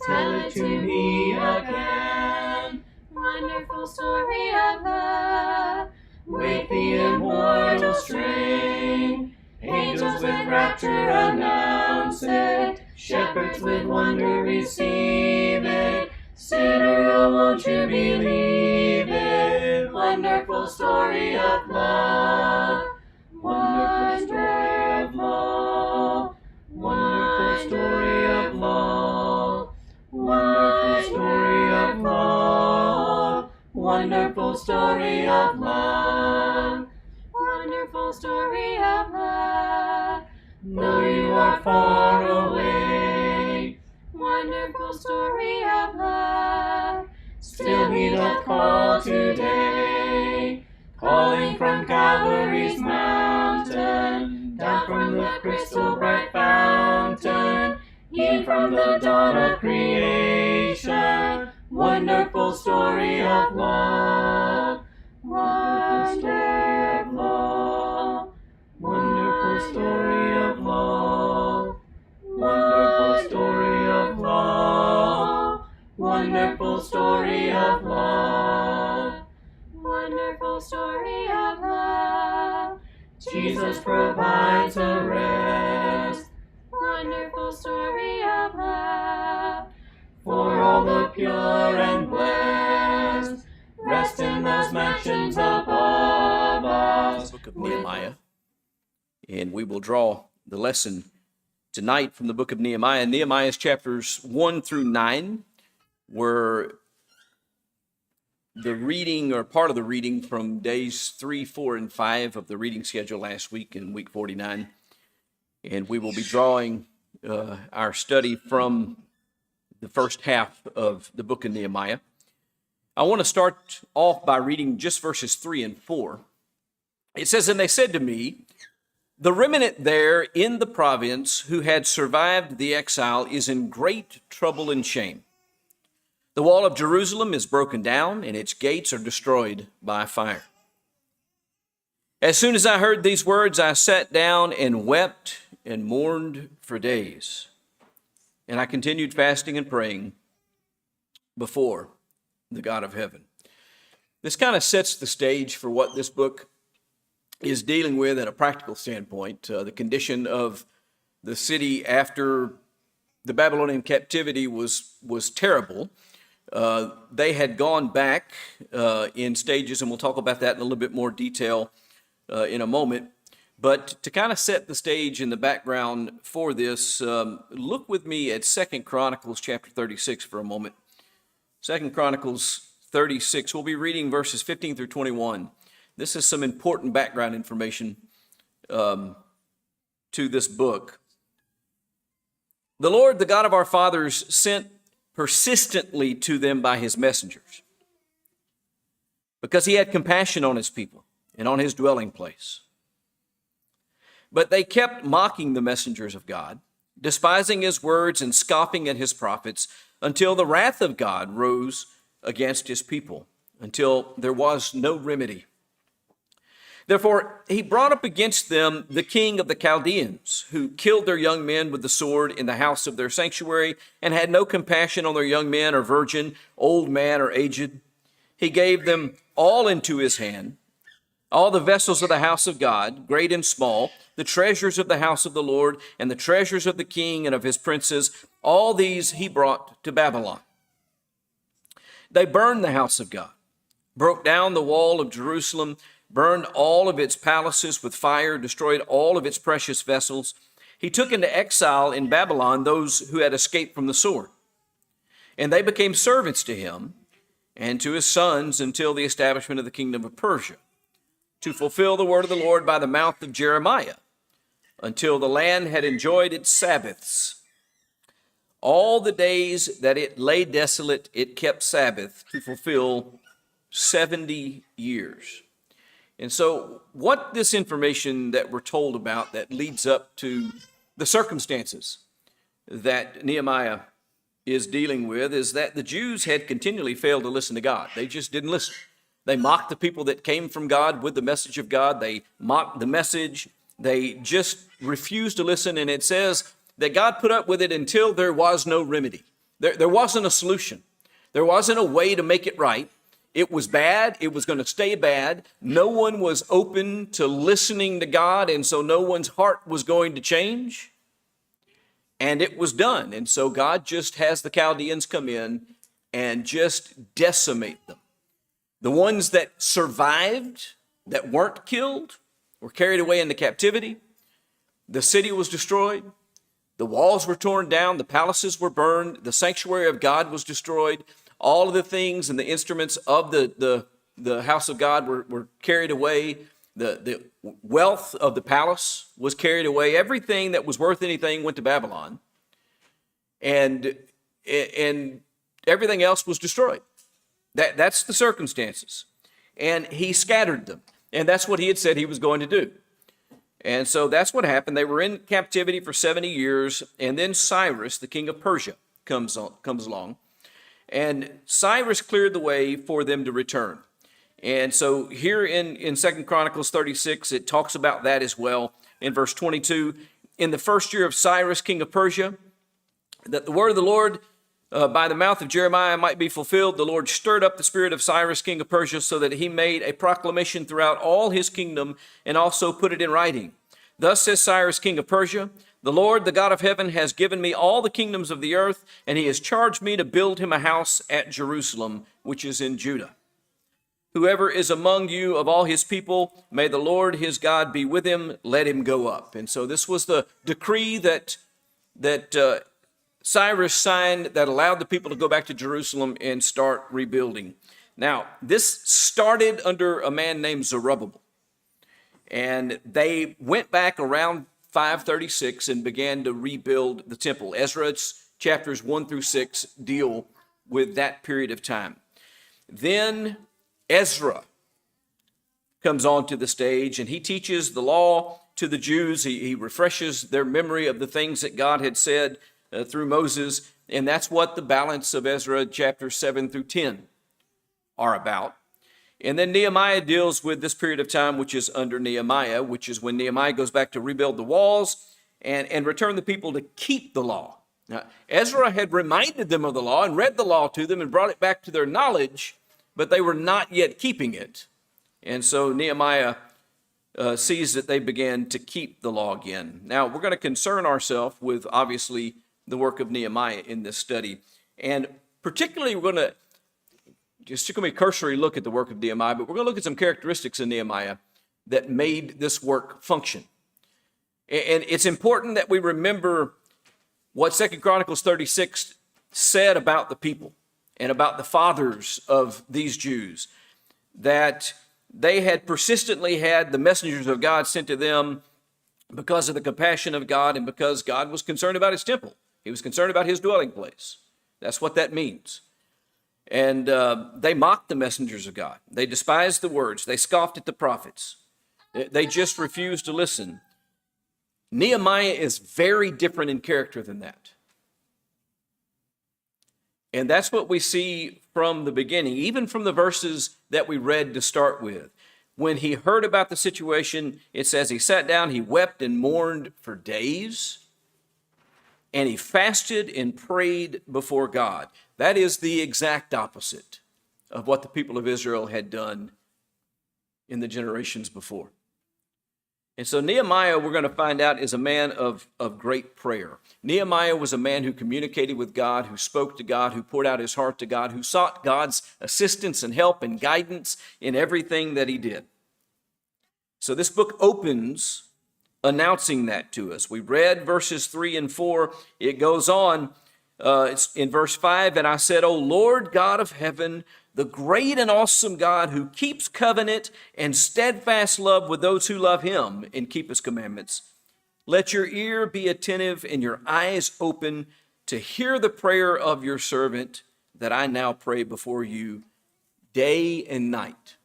Tell it to me again. Wonderful story of love. With the immortal strain. Angels with rapture announce it. Shepherds with wonder receive it. Sinner, oh, won't you believe it? Wonderful story of love. Wonderful story of love. Wonderful story of love. Wonderful story of love. Wonderful story of love. Wonderful story of love. Though you are far away. Wonderful story of love. Still he doth call today. Calling from Calvary's mountain, down from the crystal bright fountain, e'en from the dawn of creation. Wonderful story of love. Wonderful story of love. Wonderful story of love. Wonderful story of love. Wonderful story of love. Wonderful story of love. Jesus provides a rest. Wonderful story of love. For all the pure and blessed. Rest in those mansions above us. Book of Nehemiah. And we will draw the lesson tonight from the book of Nehemiah. Nehemiah's chapters 1 through 9 were the reading, or part of the reading, from days 3, 4, and 5 of the reading schedule last week in week 49. And we will be drawing our study from the first half of the book of Nehemiah. I want to start off by reading just verses 3 and 4. It says, "And they said to me, the remnant there in the province who had survived the exile is in great trouble and shame. The wall of Jerusalem is broken down, and its gates are destroyed by fire. As soon as I heard these words, I sat down and wept and mourned for days. And I continued fasting and praying before the God of heaven." This kind of sets the stage for what this book is dealing with at a practical standpoint. The condition of the city after the Babylonian captivity was terrible. They had gone back in stages, and we'll talk about that in a little bit more detail in a moment. But to kind of set the stage in the background for this, look with me at 2 Chronicles chapter 36 for a moment. 2 Chronicles 36, we'll be reading verses 15 through 21. This is some important background information to this book. "The Lord, the God of our fathers, sent persistently to them by his messengers, because he had compassion on his people and on his dwelling place. But they kept mocking the messengers of God, despising his words and scoffing at his prophets, until the wrath of God rose against his people, until there was no remedy. Therefore, he brought up against them the king of the Chaldeans, who killed their young men with the sword in the house of their sanctuary, and had no compassion on their young men or virgin, old man or aged. He gave them all into his hand, all the vessels of the house of God, great and small, the treasures of the house of the Lord, and the treasures of the king and of his princes. All these he brought to Babylon. They burned the house of God, broke down the wall of Jerusalem, burned all of its palaces with fire, destroyed all of its precious vessels. He took into exile in Babylon those who had escaped from the sword, and they became servants to him and to his sons until the establishment of the kingdom of Persia, to fulfill the word of the Lord by the mouth of Jeremiah, until the land had enjoyed its Sabbaths. All the days that it lay desolate, it kept Sabbath to fulfill 70 years. And so what this information that we're told about that leads up to the circumstances that Nehemiah is dealing with is that the Jews had continually failed to listen to God. They just didn't listen. They mocked the people that came from God with the message of God. They mocked the message. They just refused to listen. And it says that God put up with it until there was no remedy. There wasn't a solution. There wasn't a way to make it right. It was bad. It was going to stay bad. No one was open to listening to God, and so no one's heart was going to change. And it was done. And so God just has the Chaldeans come in and just decimate them. The ones that survived, that weren't killed, were carried away into captivity. The city was destroyed. The walls were torn down. The palaces were burned. The sanctuary of God was destroyed. All of the things and the instruments of the house of God were carried away. The wealth of the palace was carried away. Everything that was worth anything went to Babylon. And everything else was destroyed. That's the circumstances. And he scattered them. And that's what he had said he was going to do. And so that's what happened. They were in captivity for 70 years. And then Cyrus, the king of Persia, comes along. And Cyrus cleared the way for them to return. And so here in 2 Chronicles 36, it talks about that as well. In verse 22, in the first year of Cyrus, king of Persia, that the word of the Lord by the mouth of Jeremiah might be fulfilled, the Lord stirred up the spirit of Cyrus, king of Persia, so that he made a proclamation throughout all his kingdom and also put it in writing. Thus says Cyrus, king of Persia, the Lord, the God of heaven, has given me all the kingdoms of the earth, and he has charged me to build him a house at Jerusalem, which is in Judah. Whoever is among you of all his people, may the Lord his God be with him, let him go up. And so this was the decree that Cyrus signed that allowed the people to go back to Jerusalem and start rebuilding. Now, this started under a man named Zerubbabel. And they went back around 536 and began to rebuild the temple. Ezra's chapters 1 through 6 deal with that period of time. Then Ezra comes onto the stage and he teaches the law to the Jews. He refreshes their memory of the things that God had said through Moses. And that's what the balance of Ezra chapters 7 through 10 are about. And then Nehemiah deals with this period of time, which is under Nehemiah, which is when Nehemiah goes back to rebuild the walls and return the people to keep the law. Now, Ezra had reminded them of the law and read the law to them and brought it back to their knowledge, but they were not yet keeping it. And so Nehemiah sees that they began to keep the law again. Now, we're going to concern ourselves with, obviously, the work of Nehemiah in this study. And particularly, we're going to just take a cursory look at the work of Nehemiah, but we're going to look at some characteristics in Nehemiah that made this work function. And it's important that we remember what 2 Chronicles 36 said about the people and about the fathers of these Jews, that they had persistently had the messengers of God sent to them because of the compassion of God and because God was concerned about his temple. He was concerned about his dwelling place. That's what that means. And they mocked the messengers of God. They despised the words. They scoffed at the prophets. They just refused to listen. Nehemiah is very different in character than that. And that's what we see from the beginning, even from the verses that we read to start with. When he heard about the situation, it says he sat down, he wept and mourned for days, and he fasted and prayed before God. That is the exact opposite of what the people of Israel had done in the generations before. And so Nehemiah, we're going to find out, is a man of great prayer. Nehemiah was a man who communicated with God, who spoke to God, who poured out his heart to God, who sought God's assistance and help and guidance in everything that he did. So this book opens announcing that to us. We read verses 3 and 4. It goes on. It's in verse 5, and I said, O Lord God of heaven, the great and awesome God who keeps covenant and steadfast love with those who love him and keep his commandments, let your ear be attentive and your eyes open to hear the prayer of your servant that I now pray before you day and night.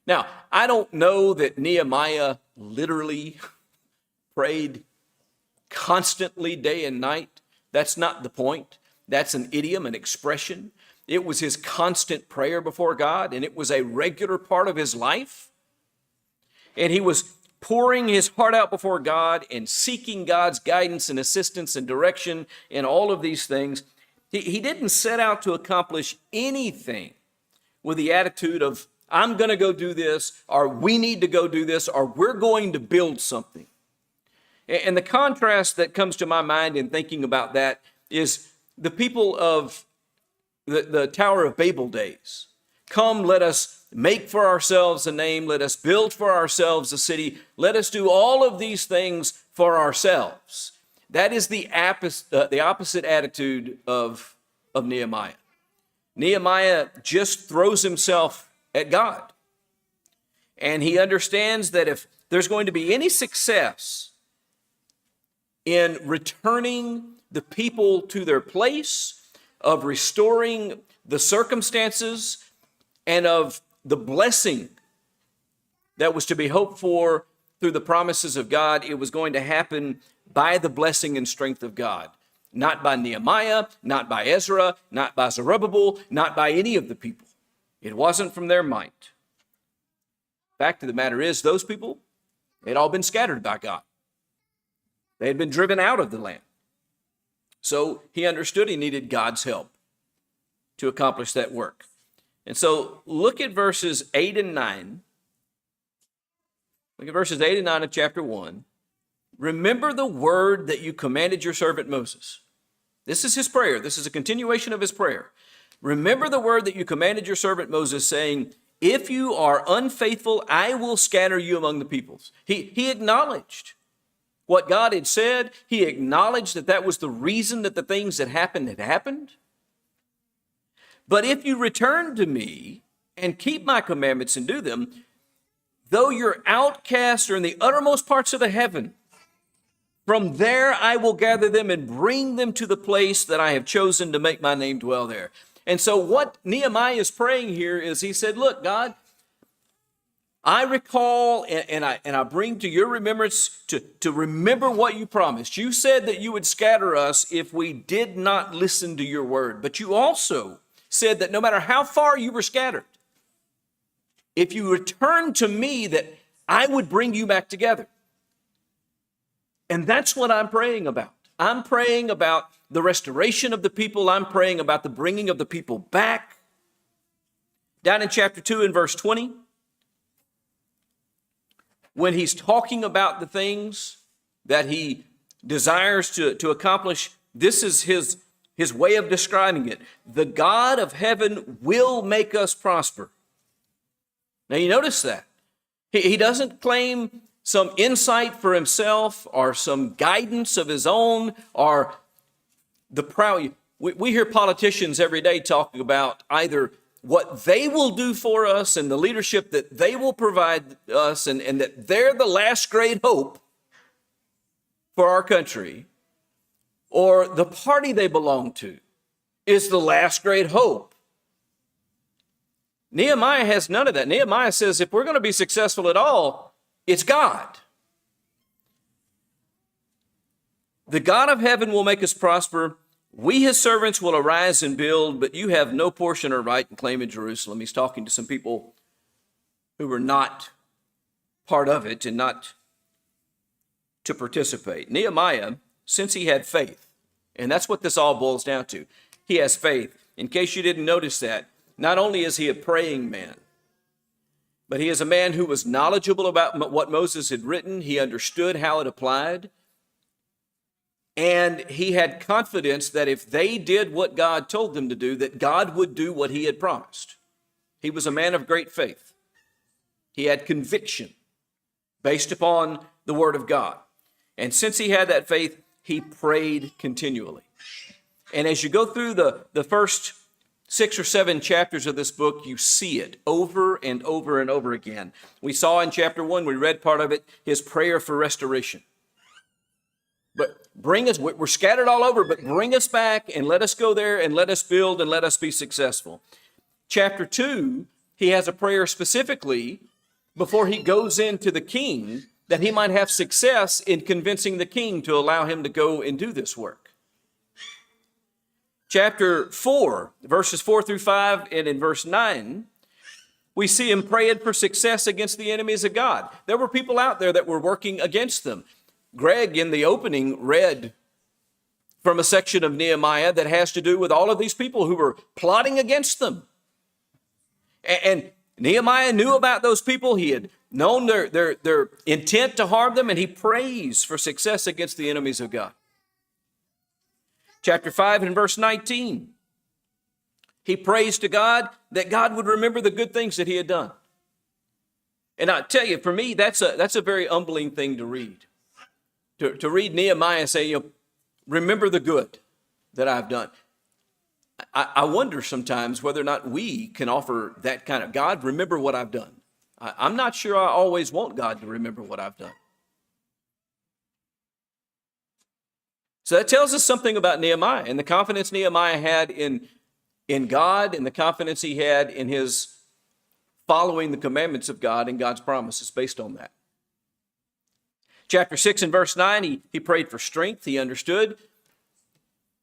Now, I don't know that Nehemiah literally prayed constantly day and night. That's not the point. That's an idiom, an expression. It was his constant prayer before God, and it was a regular part of his life. And he was pouring his heart out before God and seeking God's guidance and assistance and direction in all of these things. He didn't set out to accomplish anything with the attitude of, I'm going to go do this, or we need to go do this, or we're going to build something. And the contrast that comes to my mind in thinking about that is the people of the Tower of Babel days. Come, let us make for ourselves a name. Let us build for ourselves a city. Let us do all of these things for ourselves. That is the opposite attitude of Nehemiah. Nehemiah just throws himself at God. And he understands that if there's going to be any success in returning the people to their place, of restoring the circumstances, and of the blessing that was to be hoped for through the promises of God, it was going to happen by the blessing and strength of God. Not by Nehemiah, not by Ezra, not by Zerubbabel, not by any of the people. It wasn't from their might. Fact of the matter is, those people, they'd all been scattered by God. They had been driven out of the land. So he understood he needed God's help to accomplish that work. And so look at verses 8 and 9. Look at verses 8 and 9 of chapter 1. Remember the word that you commanded your servant Moses. This is his prayer. This is a continuation of his prayer. Remember the word that you commanded your servant Moses, saying, if you are unfaithful, I will scatter you among the peoples. He acknowledged what God had said. He acknowledged that that was the reason that the things that happened had happened. But if you return to me and keep my commandments and do them, though your outcasts are in the uttermost parts of the heaven, from there I will gather them and bring them to the place that I have chosen to make my name dwell there. And so what Nehemiah is praying here is he said, look, God, I recall and I bring to your remembrance to remember what you promised. You said that you would scatter us if we did not listen to your word. But you also said that no matter how far you were scattered, if you return to me, that I would bring you back together. And that's what I'm praying about. I'm praying about the restoration of the people. I'm praying about the bringing of the people back. Down in chapter 2 and verse 20, when he's talking about the things that he desires to accomplish, this is his way of describing it. The God of heaven will make us prosper. Now you notice that. He doesn't claim some insight for himself or some guidance of his own or the proud. We hear politicians every day talking about either what they will do for us and the leadership that they will provide us and that they're the last great hope for our country, or the party they belong to is the last great hope. Nehemiah has none of that. Nehemiah says if we're going to be successful at all, it's God. The God of heaven will make us prosper. We, his servants, will arise and build, but you have no portion or right and claim in Jerusalem. He's talking to some people who were not part of it and not to participate. Nehemiah, since he had faith, and that's what this all boils down to, he has faith. In case you didn't notice that, not only is he a praying man, but he is a man who was knowledgeable about what Moses had written. He understood how it applied. And he had confidence that if they did what God told them to do, that God would do what he had promised. He was a man of great faith. He had conviction based upon the word of God. And since he had that faith, he prayed continually. And as you go through the first 6 or 7 chapters of this book, you see it over and over and over again. We saw in chapter 1, we read part of it, his prayer for restoration. But bring us, we're scattered all over, but bring us back and let us go there and let us build and let us be successful. Chapter 2, he has a prayer specifically before he goes into the king that he might have success in convincing the king to allow him to go and do this work. Chapter 4, verses 4 through 5, and in verse 9, we see him praying for success against the enemies of God. There were people out there that were working against them. Greg, in the opening, read from a section of Nehemiah that has to do with all of these people who were plotting against them. And Nehemiah knew about those people. He had known their intent to harm them, and he prays for success against the enemies of God. Chapter 5 and verse 19. He prays to God that God would remember the good things that he had done. And I tell you, for me, that's a very humbling thing to read. To read Nehemiah say, remember the good that I've done. I wonder sometimes whether or not we can offer that kind of, God, remember what I've done. I'm not sure I always want God to remember what I've done. So that tells us something about Nehemiah and the confidence Nehemiah had in God and the confidence he had in his following the commandments of God and God's promises based on that. Chapter 6 and verse 9, he prayed for strength. He understood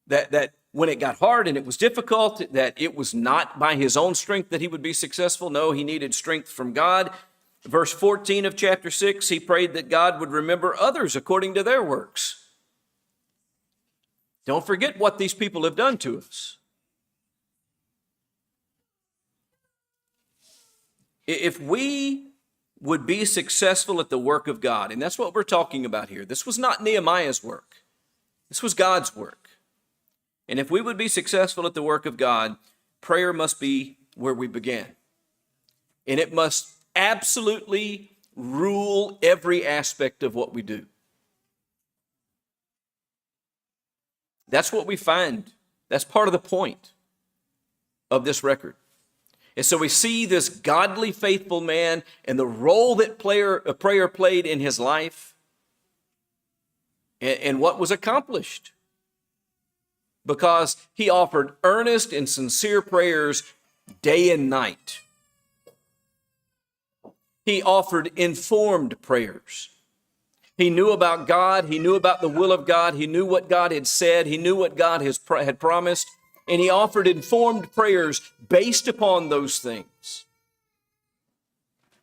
that when it got hard and it was difficult, that it was not by his own strength that he would be successful. No, he needed strength from God. Verse 14 of chapter 6, he prayed that God would remember others according to their works. Don't forget what these people have done to us. If we would be successful at the work of God, and that's what we're talking about here. This was not Nehemiah's work. This was God's work. And if we would be successful at the work of God, prayer must be where we began. And it must absolutely rule every aspect of what we do. That's what we find. That's part of the point of this record. And so we see this godly, faithful man and the role that prayer played in his life and what was accomplished. Because he offered earnest and sincere prayers day and night. He offered informed prayers. He knew about God. He knew about the will of God. He knew what God had said. He knew what God had promised. And he offered informed prayers based upon those things.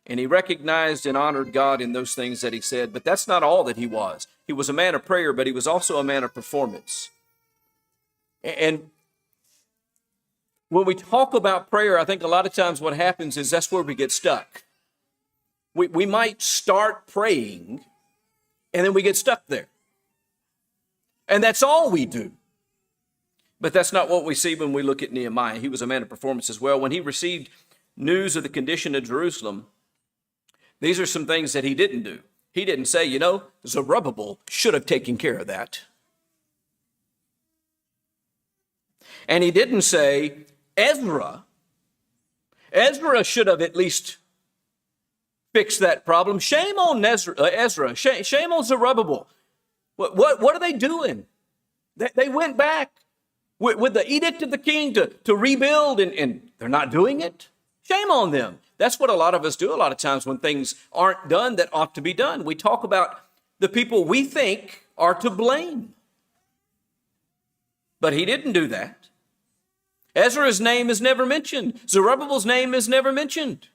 And he recognized and honored God in those things that he said. But that's not all that he was. He was a man of prayer, but he was also a man of performance. And when we talk about prayer, I think a lot of times what happens is that's where we get stuck. We might start praying, and then we get stuck there. And that's all we do. But that's not what we see when we look at Nehemiah. He was a man of performance as well. When he received news of the condition of Jerusalem, these are some things that he didn't do. He didn't say, Zerubbabel should have taken care of that. And he didn't say, Ezra should have at least fixed that problem. Shame on Ezra. Shame on Zerubbabel. What are they doing? They went back with the edict of the king to rebuild, and they're not doing it. Shame on them. That's what a lot of us do a lot of times when things aren't done that ought to be done. We talk about the people we think are to blame. But he didn't do that. Ezra's name is never mentioned. Zerubbabel's name is never mentioned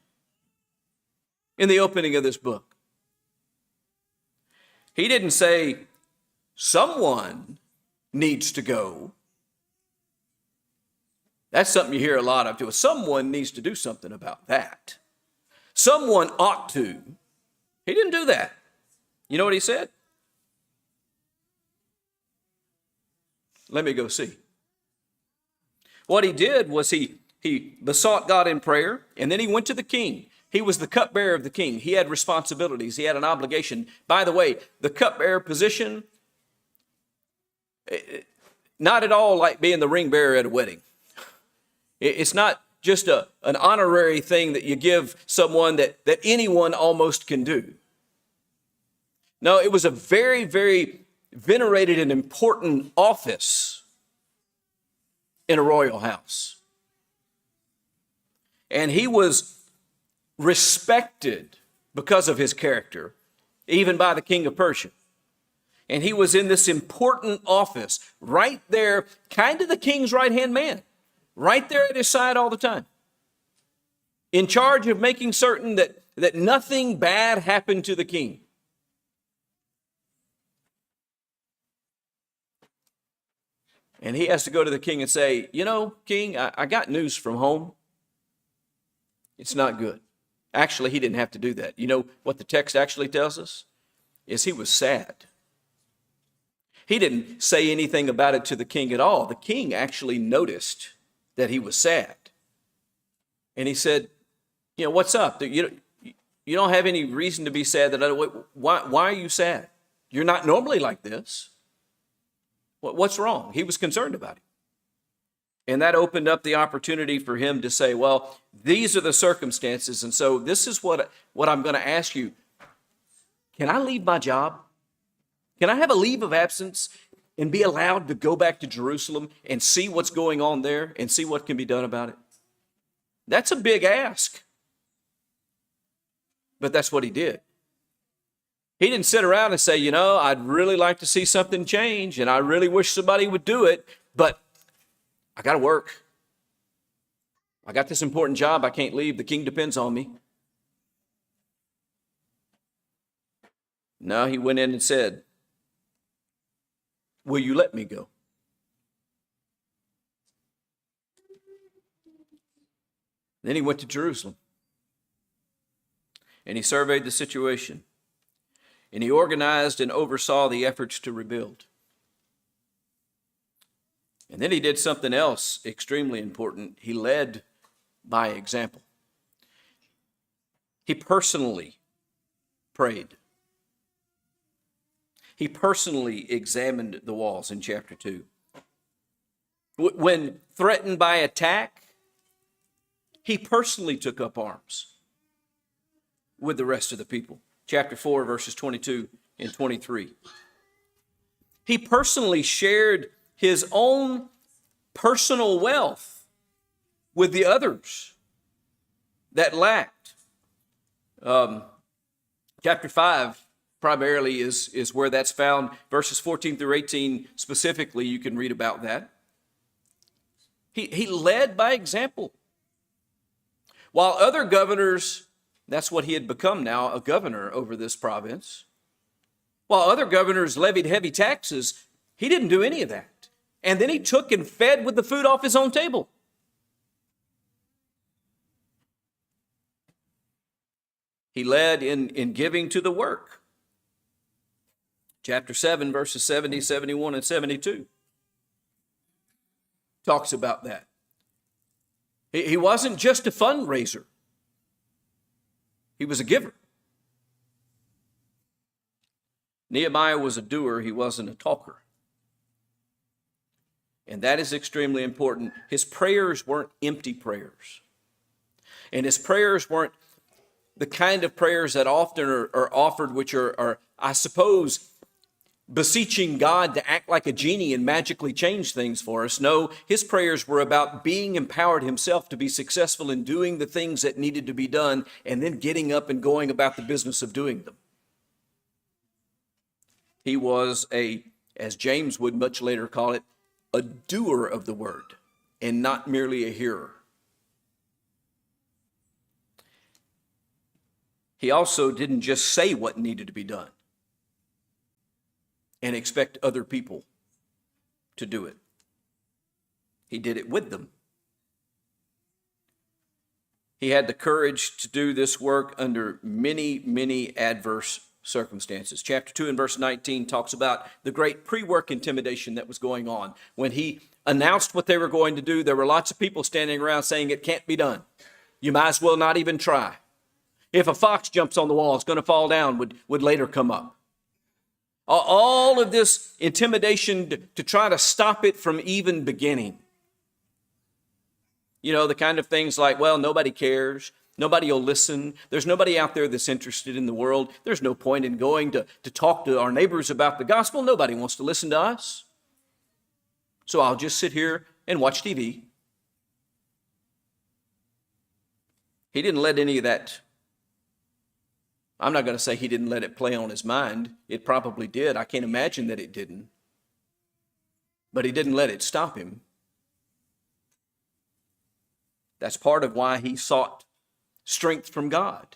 in the opening of this book. He didn't say, someone needs to go. That's something you hear a lot of too. Someone needs to do something about that. Someone ought to. He didn't do that. You know what he said? Let me go see. What he did was he besought God in prayer, and then he went to the king. He was the cupbearer of the king. He had responsibilities. He had an obligation. By the way, the cupbearer position, not at all like being the ring bearer at a wedding. It's not just an honorary thing that you give someone that anyone almost can do. No, it was a very, very venerated and important office in a royal house. And he was respected because of his character, even by the king of Persia. And he was in this important office right there, kind of the king's right-hand man, right there at his side all the time, in charge of making certain that nothing bad happened to the king. And he has to go to the king and say, you know, king, I got news from home. It's not good. Actually, he didn't have to do that. You know what the text actually tells us? Is he was sad. He didn't say anything about it to the king at all. The king actually noticed that he was sad. And he said, you know, what's up? You don't have any reason to be sad. Why are you sad? You're not normally like this. What's wrong? He was concerned about it. And that opened up the opportunity for him to say, well, these are the circumstances. And so this is what I'm going to ask you. Can I leave my job? Can I have a leave of absence and be allowed to go back to Jerusalem and see what's going on there and see what can be done about it? That's a big ask. But that's what he did. He didn't sit around and say, you know, I'd really like to see something change and I really wish somebody would do it, but I got to work. I got this important job. I can't leave. The king depends on me. No, he went in and said, will you let me go? Then he went to Jerusalem and he surveyed the situation and he organized and oversaw the efforts to rebuild. And then he did something else extremely important. He led by example. He personally prayed. He personally examined the walls in chapter 2. When threatened by attack, he personally took up arms with the rest of the people. Chapter 4, verses 22 and 23. He personally shared his own personal wealth with the others that lacked. Chapter 5 primarily is where that's found. Verses 14 through 18 specifically, you can read about that. He led by example. While other governors, that's what he had become now, a governor over this province. While other governors levied heavy taxes, he didn't do any of that. And then he took and fed with the food off his own table. He led in giving to the work. Chapter 7, verses 70, 71, and 72 talks about that. He wasn't just a fundraiser. He was a giver. Nehemiah was a doer. He wasn't a talker. And that is extremely important. His prayers weren't empty prayers. And his prayers weren't the kind of prayers that often are offered, which are, I suppose, beseeching God to act like a genie and magically change things for us. No, his prayers were about being empowered himself to be successful in doing the things that needed to be done and then getting up and going about the business of doing them. He was as James would much later call it, a doer of the word and not merely a hearer. He also didn't just say what needed to be done and expect other people to do it. He did it with them. He had the courage to do this work under many, many adverse circumstances. Chapter 2 and verse 19 talks about the great pre-work intimidation that was going on. When he announced what they were going to do, there were lots of people standing around saying it can't be done. You might as well not even try. If a fox jumps on the wall, it's going to fall down, would later come up. All of this intimidation to try to stop it from even beginning. You know, the kind of things like, well, nobody cares. Nobody will listen. There's nobody out there that's interested in the world. There's no point in going to talk to our neighbors about the gospel. Nobody wants to listen to us. So I'll just sit here and watch TV. He didn't let any of that. I'm not going to say he didn't let it play on his mind. It probably did. I can't imagine that it didn't. But he didn't let it stop him. That's part of why he sought strength from God,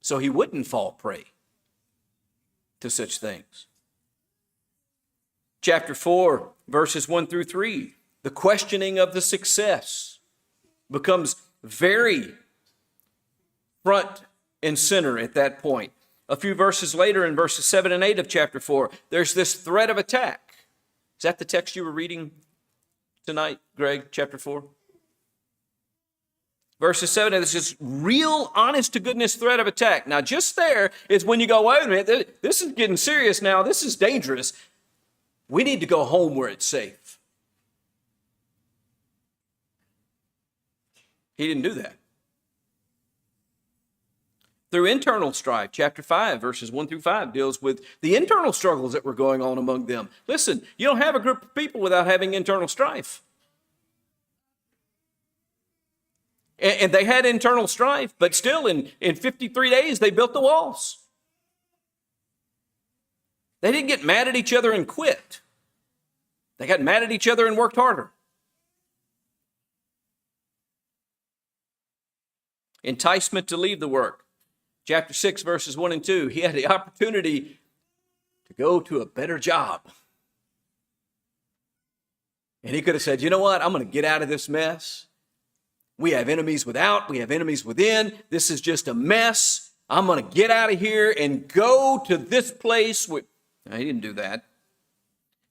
so he wouldn't fall prey to such things. Chapter 4, verses 1 through 3. The questioning of the success becomes very front and center at that point. A few verses later, in verses 7 and 8 of chapter 4, there's this threat of attack. Is that the text you were reading tonight, Greg, chapter 4? Verses 7, there's this real, honest-to-goodness threat of attack. Now, just there is when you go, wait a minute, this is getting serious now. This is dangerous. We need to go home where it's safe. He didn't do that. Through internal strife, chapter 5, verses 1 through 5, deals with the internal struggles that were going on among them. Listen, you don't have a group of people without having internal strife. And they had internal strife, but still in 53 days, they built the walls. They didn't get mad at each other and quit. They got mad at each other and worked harder. Enticement to leave the work. Chapter 6, verses 1 and 2. He had the opportunity to go to a better job. And he could have said, you know what? I'm going to get out of this mess. We have enemies without. We have enemies within. This is just a mess. I'm going to get out of here and go to this place. No, he didn't do that.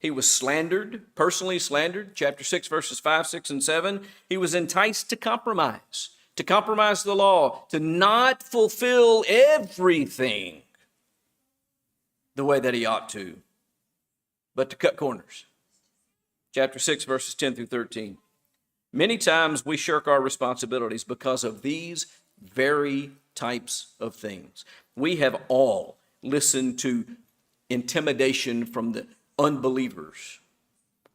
He was slandered, personally slandered. Chapter 6, verses 5, 6, and 7. He was enticed to compromise the law, to not fulfill everything the way that he ought to, but to cut corners. Chapter 6, verses 10 through 13. Many times we shirk our responsibilities because of these very types of things. We have all listened to intimidation from the unbelievers.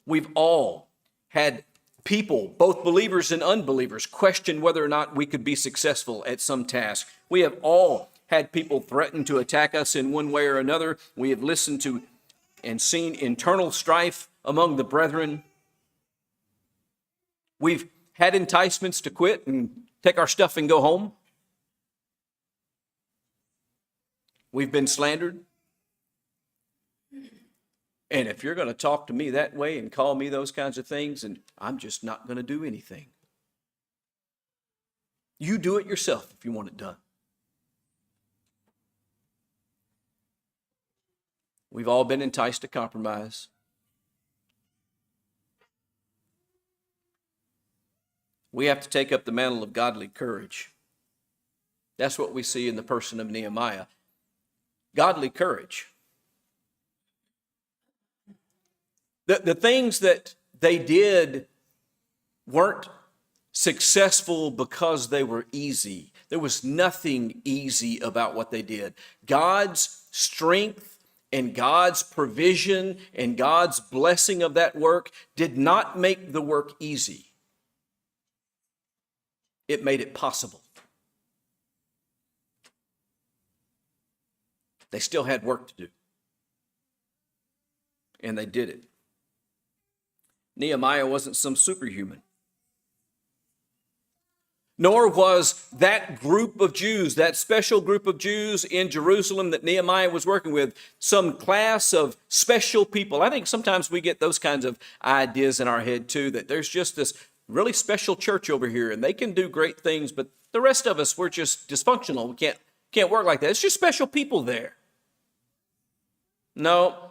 We've all had people, both believers and unbelievers, question whether or not we could be successful at some task. We have all had people threaten to attack us in one way or another. We have listened to and seen internal strife among the brethren. We've had enticements to quit and take our stuff and go home. We've been slandered. And if you're going to talk to me that way and call me those kinds of things, and I'm just not going to do anything. You do it yourself if you want it done. We've all been enticed to compromise. We have to take up the mantle of godly courage. That's what we see in the person of Nehemiah. Godly courage. The things that they did weren't successful because they were easy. There was nothing easy about what they did. God's strength and God's provision and God's blessing of that work did not make the work easy. It made it possible. They still had work to do. And they did it. Nehemiah wasn't some superhuman. Nor was that group of Jews, that special group of Jews in Jerusalem that Nehemiah was working with, some class of special people. I think sometimes we get those kinds of ideas in our head too, that there's just this really special church over here and they can do great things, but the rest of us, we're just dysfunctional. We can't work like that. It's just special people there. No.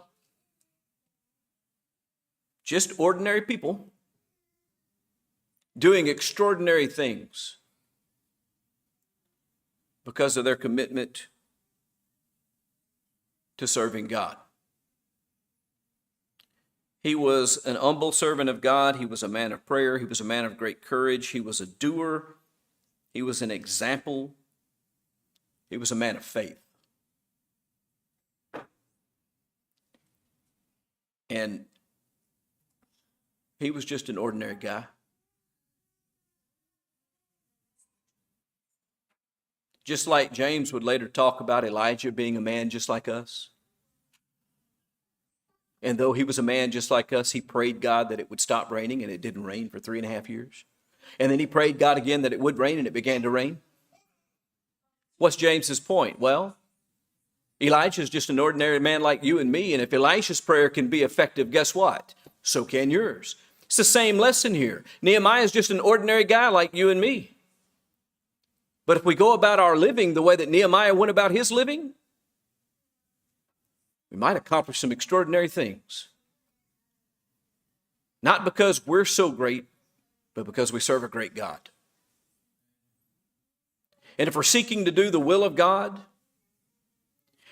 Just ordinary people doing extraordinary things because of their commitment to serving God. He was an humble servant of God. He was a man of prayer. He was a man of great courage. He was a doer. He was an example. He was a man of faith. And he was just an ordinary guy. Just like James would later talk about Elijah being a man just like us. And though he was a man just like us, he prayed God that it would stop raining, and it didn't rain for 3.5 years. And then he prayed God again that it would rain, and it began to rain. What's James's point? Well, Elijah is just an ordinary man like you and me, and if Elisha's prayer can be effective, guess what? So can yours. It's the same lesson here. Nehemiah is just an ordinary guy like you and me. But if we go about our living the way that Nehemiah went about his living, we might accomplish some extraordinary things. Not because we're so great, but because we serve a great God. And if we're seeking to do the will of God,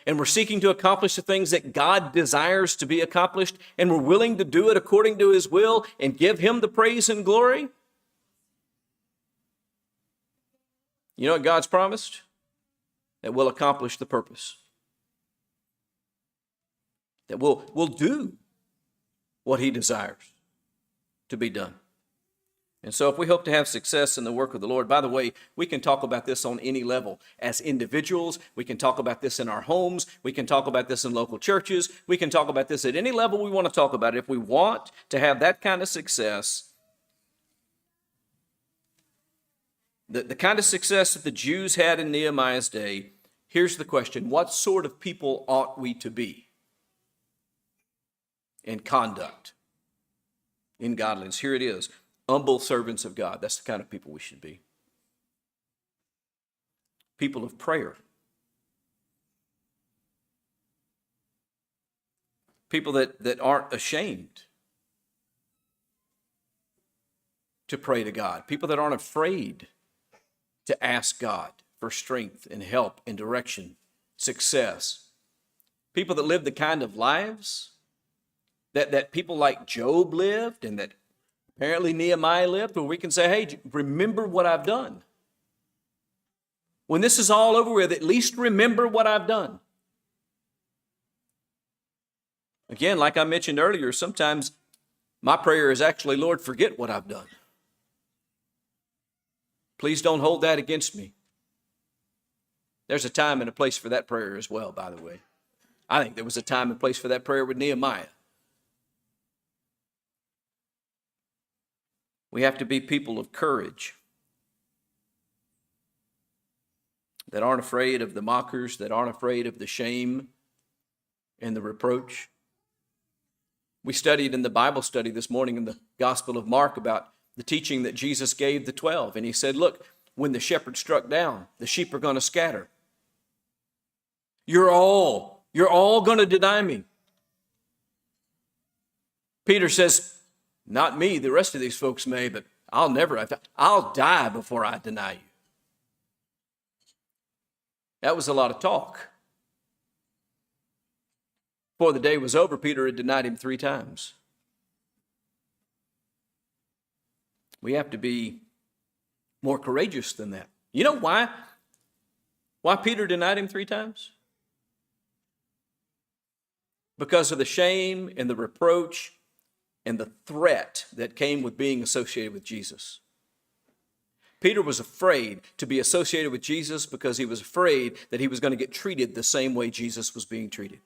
and we're seeking to accomplish the things that God desires to be accomplished, and we're willing to do it according to His will and give Him the praise and glory, you know what God's promised? That we'll accomplish the purpose. That we'll do what He desires to be done. And so if we hope to have success in the work of the Lord, by the way, we can talk about this on any level. As individuals, we can talk about this in our homes. We can talk about this in local churches. We can talk about this at any level we want to talk about it. If we want to have that kind of success, the kind of success that the Jews had in Nehemiah's day, here's the question: what sort of people ought we to be in conduct, in godliness? Here it is. Humble servants of God. That's the kind of people we should be. People of prayer. People that aren't ashamed to pray to God. People that aren't afraid to ask God for strength and help and direction, success. People that live the kind of lives that people like Job lived, and that apparently Nehemiah lived, where we can say, hey, remember what I've done. When this is all over with, at least remember what I've done. Again, like I mentioned earlier, sometimes my prayer is actually, Lord, forget what I've done. Please don't hold that against me. There's a time and a place for that prayer as well, by the way. I think there was a time and place for that prayer with Nehemiah. We have to be people of courage that aren't afraid of the mockers, that aren't afraid of the shame and the reproach. We studied in the Bible study this morning in the Gospel of Mark about the teaching that Jesus gave the 12. And He said, look, when the shepherd struck down, the sheep are going to scatter. You're all going to deny me. Peter says, not me, the rest of these folks may, but I'll die before I deny you. That was a lot of talk. Before the day was over, Peter had denied Him 3 times. We have to be more courageous than that. You know why? Why Peter denied Him 3 times? Because of the shame and the reproach and the threat that came with being associated with Jesus. Peter was afraid to be associated with Jesus because he was afraid that he was going to get treated the same way Jesus was being treated.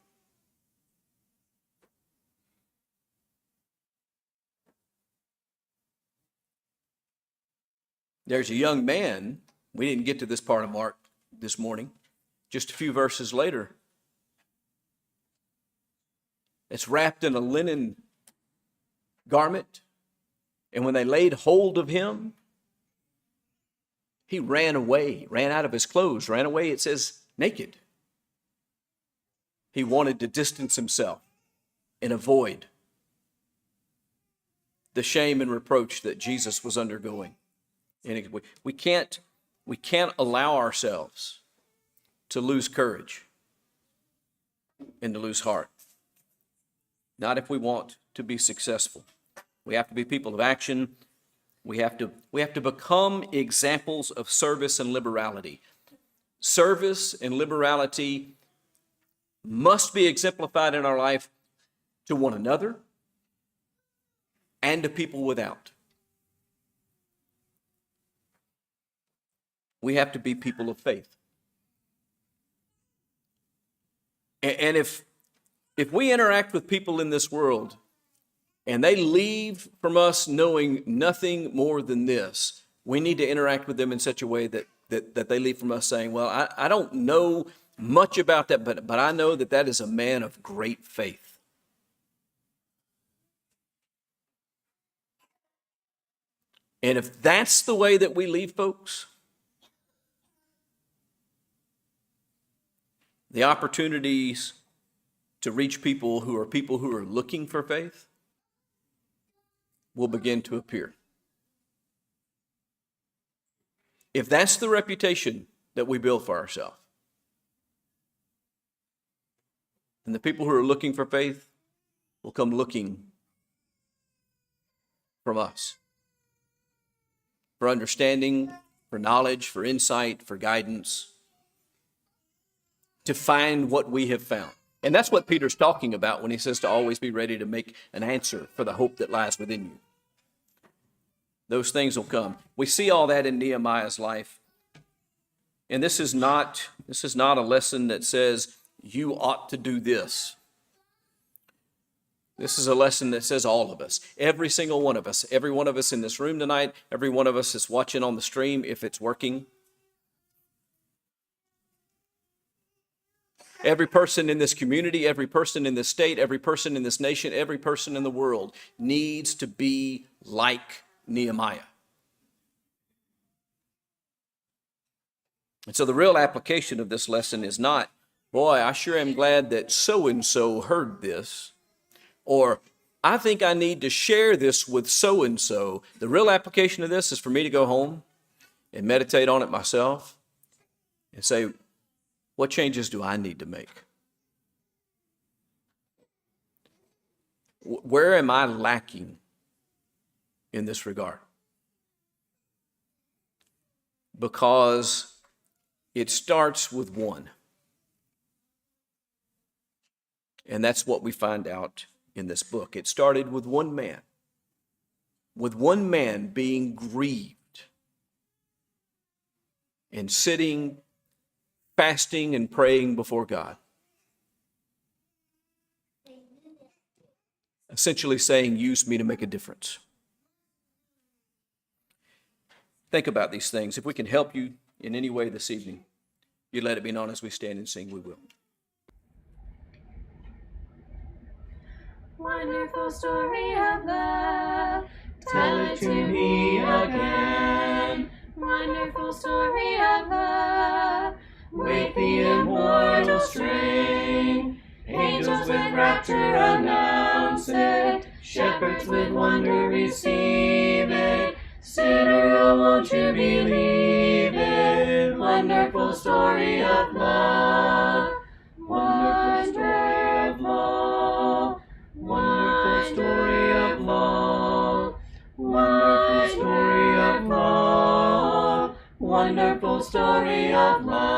There's a young man, we didn't get to this part of Mark this morning, just a few verses later. It's wrapped in a linen garment, and when they laid hold of him, he ran away, ran out of his clothes, ran away, it says, naked. He wanted to distance himself and avoid the shame and reproach that Jesus was undergoing. And we can't allow ourselves to lose courage and to lose heart. Not if we want to be successful. We have to be people of action. We have to become examples of service and liberality. Service and liberality must be exemplified in our life to one another and to people without. We have to be people of faith. And if we interact with people in this world and they leave from us knowing nothing more than this, we need to interact with them in such a way that they leave from us saying, well, I don't know much about that, but I know that is a man of great faith. And if that's the way that we leave folks, the opportunities to reach people who are looking for faith will begin to appear. If that's the reputation that we build for ourselves, then the people who are looking for faith will come looking from us for understanding, for knowledge, for insight, for guidance, to find what we have found. And that's what Peter's talking about when he says to always be ready to make an answer for the hope that lies within you. Those things will come. We see all that in Nehemiah's life. And this is not a lesson that says you ought to do this. This is a lesson that says all of us, every single one of us, every one of us in this room tonight, every one of us is watching on the stream if it's working. Every person in this community, every person in this state, every person in this nation, every person in the world needs to be like Nehemiah. And so the real application of this lesson is not, boy, I sure am glad that so-and-so heard this, or I think I need to share this with so-and-so. The real application of this is for me to go home and meditate on it myself and say, what changes do I need to make? Where am I lacking in this regard? Because it starts with one. And that's what we find out in this book. It started with one man being grieved and sitting, fasting and praying before God. Essentially saying, use me to make a difference. Think about these things. If we can help you in any way this evening, you let it be known as we stand and sing, we will. Wonderful story of love, tell it to me again. Wonderful story of love, wake the immortal strain. Angels with rapture announce it, shepherds with wonder receive it. Sinner, oh, won't you believe it? Wonderful story of love, wonderful story of love, wonderful story of love, wonderful story of love, wonderful story of love.